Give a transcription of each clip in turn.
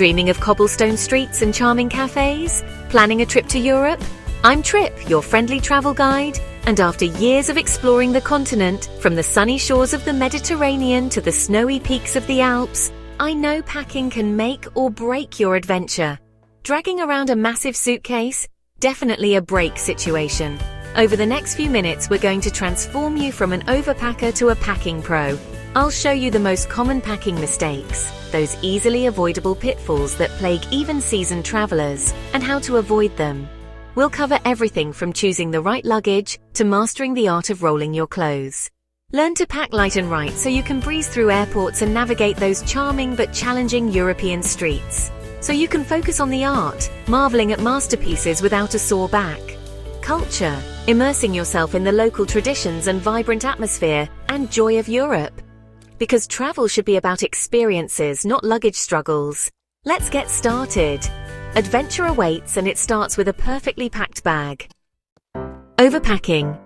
Dreaming of cobblestone streets and charming cafes? Planning a trip to Europe? I'm Trip, your friendly travel guide, and after years of exploring the continent, from the sunny shores of the Mediterranean to the snowy peaks of the Alps, I know packing can make or break your adventure. Dragging around a massive suitcase? Definitely a break situation. Over the next few minutes, we're going to transform you from an overpacker to a packing pro. I'll show you the most common packing mistakes, those easily avoidable pitfalls that plague even seasoned travelers, and how to avoid them. We'll cover everything from choosing the right luggage to mastering the art of rolling your clothes. Learn to pack light and right so you can breeze through airports and navigate those charming but challenging European streets. So you can focus on the art, marveling at masterpieces without a sore back. Culture, immersing yourself in the local traditions and vibrant atmosphere and joy of Europe. Because travel should be about experiences, not luggage struggles. Let's get started. Adventure awaits, and it starts with a perfectly packed bag. Overpacking.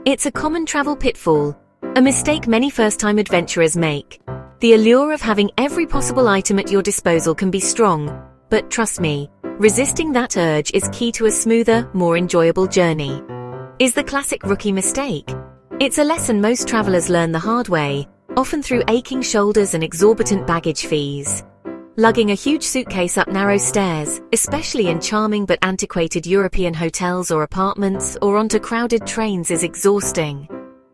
It's a common travel pitfall, a mistake many first-time adventurers make. The allure of having every possible item at your disposal can be strong, but trust me, resisting that urge is key to a smoother, more enjoyable journey. Is the classic rookie mistake? It's a lesson most travelers learn the hard way, often through aching shoulders and exorbitant baggage fees. Lugging a huge suitcase up narrow stairs, especially in charming but antiquated European hotels or apartments, or onto crowded trains is exhausting.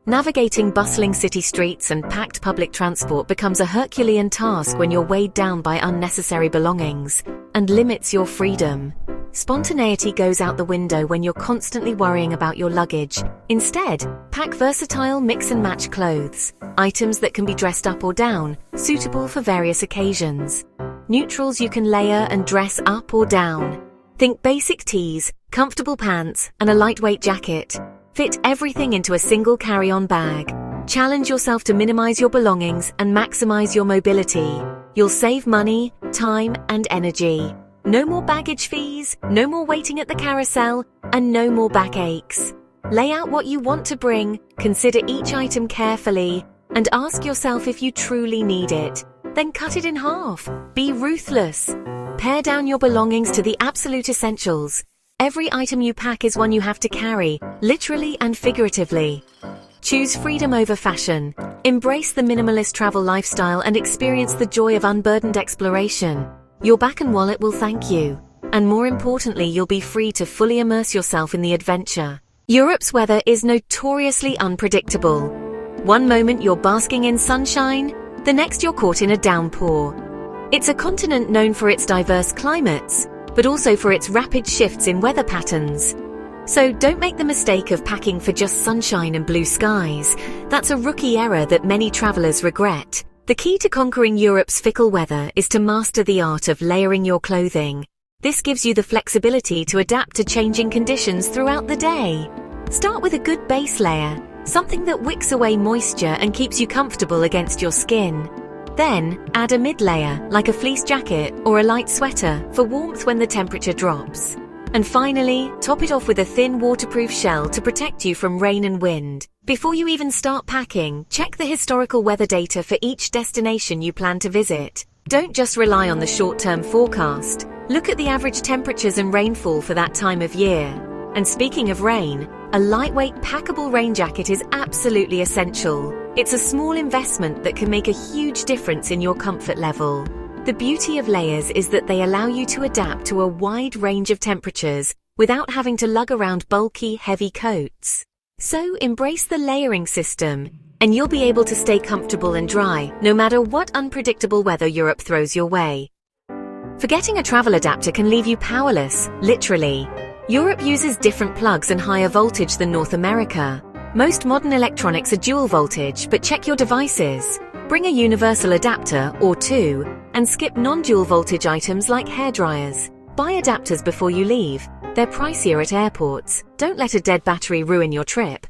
Navigating bustling city streets and packed public transport becomes a Herculean task when you're weighed down by unnecessary belongings, and limits your freedom. Spontaneity goes out the window when you're constantly worrying about your luggage. Instead, pack versatile mix-and-match clothes, items that can be dressed up or down, suitable for various occasions. Neutrals you can layer and dress up or down. Think basic tees, comfortable pants, and a lightweight jacket. Fit everything into a single carry-on bag. Challenge yourself to minimize your belongings and maximize your mobility. You'll save money, time, and energy. No more baggage fees, no more waiting at the carousel, and no more backaches. Lay out what you want to bring, consider each item carefully, and ask yourself if you truly need it. Then cut it in half. Be ruthless. Pare down your belongings to the absolute essentials. Every item you pack is one you have to carry, literally and figuratively. Choose freedom over fashion. Embrace the minimalist travel lifestyle and experience the joy of unburdened exploration. Your back and wallet will thank you. And more importantly, you'll be free to fully immerse yourself in the adventure. Europe's weather is notoriously unpredictable. One moment you're basking in sunshine, the next you're caught in a downpour. It's a continent known for its diverse climates, but also for its rapid shifts in weather patterns. So don't make the mistake of packing for just sunshine and blue skies. That's a rookie error that many travelers regret. The key to conquering Europe's fickle weather is to master the art of layering your clothing. This gives you the flexibility to adapt to changing conditions throughout the day. Start with a good base layer, something that wicks away moisture and keeps you comfortable against your skin. Then, add a mid-layer, like a fleece jacket or a light sweater, for warmth when the temperature drops. And finally, top it off with a thin waterproof shell to protect you from rain and wind. Before you even start packing, check the historical weather data for each destination you plan to visit. Don't just rely on the short-term forecast. Look at the average temperatures and rainfall for that time of year. And speaking of rain, a lightweight packable rain jacket is absolutely essential. It's a small investment that can make a huge difference in your comfort level. The beauty of layers is that they allow you to adapt to a wide range of temperatures without having to lug around bulky, heavy coats. So embrace the layering system, and you'll be able to stay comfortable and dry no matter what unpredictable weather Europe throws your way. Forgetting a travel adapter can leave you powerless, literally. Europe uses different plugs and higher voltage than North America. Most modern electronics are dual voltage, but check your devices. Bring a universal adapter or two, and skip non-dual voltage items like hairdryers. Buy adapters before you leave. They're pricier at airports. Don't let a dead battery ruin your trip.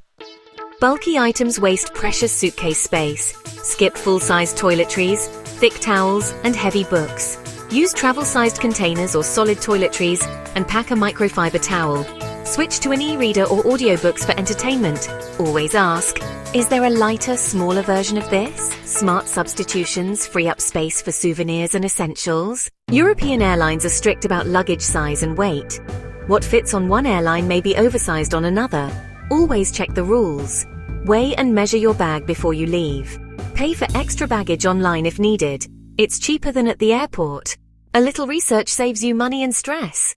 Bulky items waste precious suitcase space. Skip full-size toiletries, thick towels, and heavy books. Use travel-sized containers or solid toiletries and pack a microfiber towel. Switch to an e-reader or audiobooks for entertainment. Always ask. Is there a lighter, smaller version of this? Smart substitutions free up space for souvenirs and essentials. European airlines are strict about luggage size and weight. What fits on one airline may be oversized on another. Always check the rules. Weigh and measure your bag before you leave. Pay for extra baggage online if needed. It's cheaper than at the airport. A little research saves you money and stress.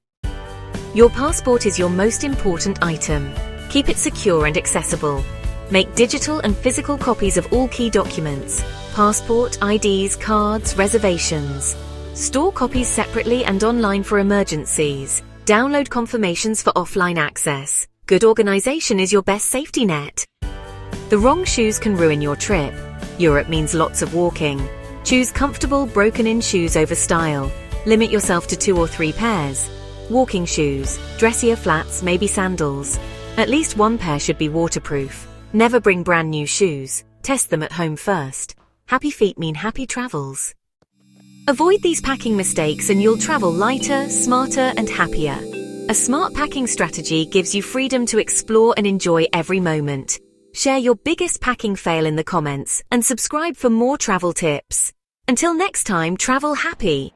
Your passport is your most important item. Keep it secure and accessible. Make digital and physical copies of all key documents: passport, IDs, cards, reservations. Store copies separately and online for emergencies. Download confirmations for offline access. Good organization is your best safety net. The wrong shoes can ruin your trip. Europe means lots of walking. Choose comfortable, broken-in shoes over style. Limit yourself to 2 or 3 pairs. Walking shoes, dressier flats, maybe sandals. At least one pair should be waterproof. Never bring brand new shoes. Test them at home first. Happy feet mean happy travels. Avoid these packing mistakes and you'll travel lighter, smarter, and happier. A smart packing strategy gives you freedom to explore and enjoy every moment. Share your biggest packing fail in the comments and subscribe for more travel tips. Until next time, travel happy.